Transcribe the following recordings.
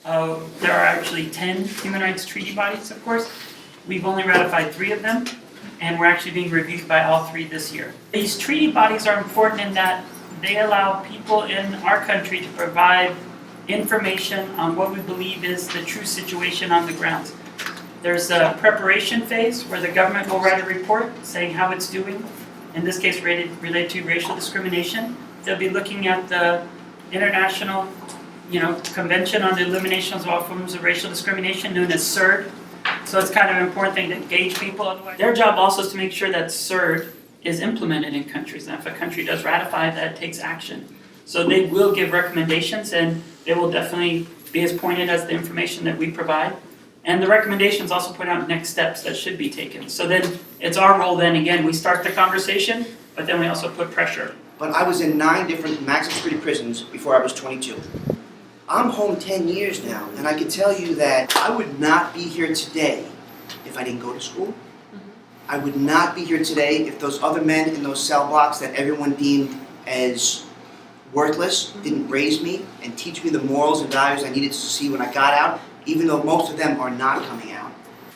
There are actually 10 human rights treaty bodies, of course. We've only ratified 3 of them, and we're actually being reviewed by all 3 this year. These treaty bodies are important in that they allow people in our country to provide information on what we believe is the true situation on the ground. There's a preparation phase where the government will write a report saying how it's doing, in this case related to racial discrimination. They'll be looking at the international Convention on the Elimination of All Forms of Racial Discrimination, known as CERD. So it's kind of an important thing to engage people. Otherwise, their job also is to make sure that CERD is implemented in countries, and if a country does ratify it, that it takes action. So they will give recommendations, and they will definitely be as pointed as the information that we provide. And the recommendations also point out next steps that should be taken. So then it's our role then, again, we start the conversation, but then we also put pressure. But I was in 9 different maximum security prisons before I was 22. I'm home 10 years now, and I can tell you that I would not be here today if I didn't go to school. I would not be here today if those other men in those cell blocks that everyone deemed as worthless didn't raise me and teach me the morals and values I needed to see when I got out, even though most of them are not coming out.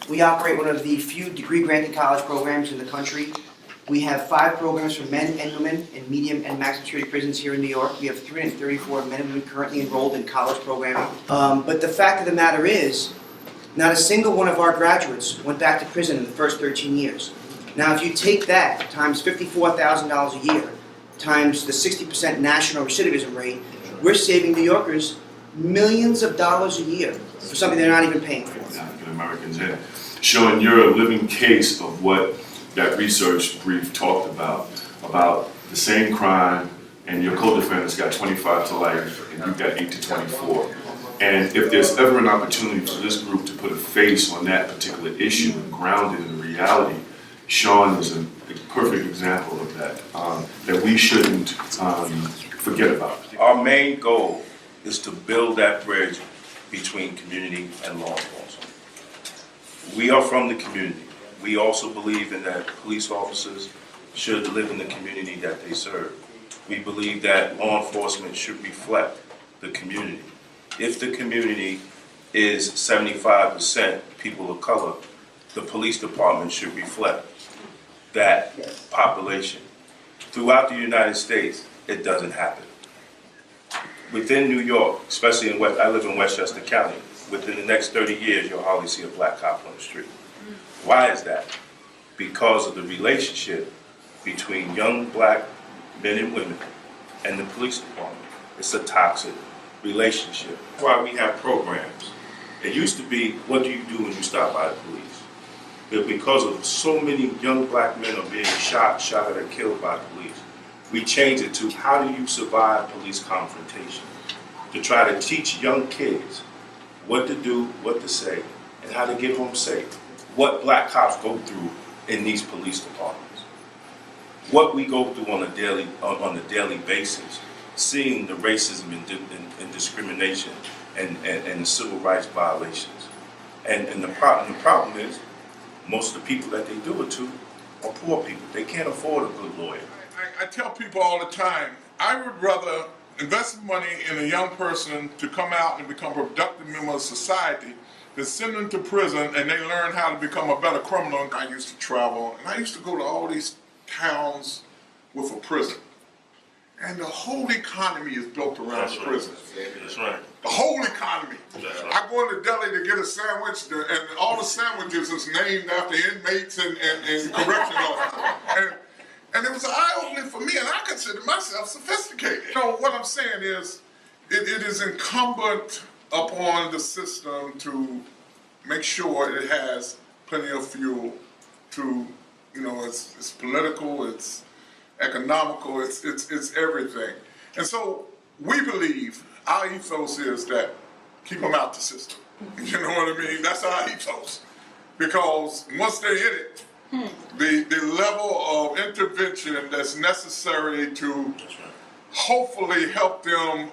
We operate one of the few degree-granting college programs in the country. We have 5 programs for men and women in medium and maximum security prisons here in New York. We have 334 men and women currently enrolled in college programming. But the fact of the matter is, not a single one of our graduates went back to prison in the first 13 years. Now, if you take that times $54,000 a year, times the 60% national recidivism rate, we're saving New Yorkers millions of dollars a year for something they're not even paying for. African Americans, and showing you're a living case of what that research brief talked about the same crime, and your co-defendants got 25 to life, and you got 8 to 24. And if there's ever an opportunity for this group to put a face on that particular issue and ground it in reality, Sean is a perfect example of that, that we shouldn't forget about. Our main goal is to build that bridge between community and law enforcement. We are from the community. We also believe in that police officers should live in the community that they serve. We believe that law enforcement should reflect the community. If the community is 75% people of color, the police department should reflect that population. Throughout the United States, it doesn't happen. Within New York, especially I live in Westchester County, within the next 30 years, you'll hardly see a black cop on the street. Why is that? Because of the relationship between young black men and women and the police department. It's a toxic relationship. That's why we have programs. It used to be, what do you do when you stop by the police? But because of so many young black men are being shot at or killed by the police, we changed it to how do you survive police confrontation? To try to teach young kids what to do, what to say, and how to get home safe. What black cops go through in these police departments. What we go through on a daily basis, seeing the racism and discrimination and the civil rights violations. And the problem is, most of the people that they do it to are poor people. They can't afford a good lawyer. I tell people all the time, I would rather invest money in a young person to come out and become a productive member of society than send them to prison and they learn how to become a better criminal. I used to travel, and I used to go to all these towns with a prison. And the whole economy is built around the prison. That's right. The whole economy. I go into deli to get a sandwich, and all the sandwiches is named after inmates and correction officers. And it was eye-opening for me, and I consider myself sophisticated. You know, what I'm saying is, it is incumbent upon the system to make sure it has plenty of fuel to, it's political, it's economical, it's everything. And so we believe our ethos is that keep them out the system. You know what I mean? That's our ethos. Because once they're in it, the level of intervention that's necessary to hopefully help them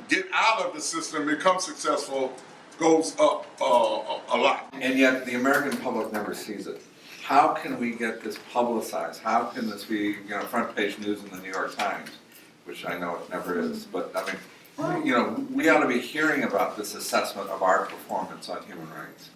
get out of the system, become successful, goes up a lot. And yet the American public never sees it. How can we get this publicized? How can this be, front page news in the New York Times, which I know it never is. But I mean, you know, we ought to be hearing about this assessment of our performance on human rights.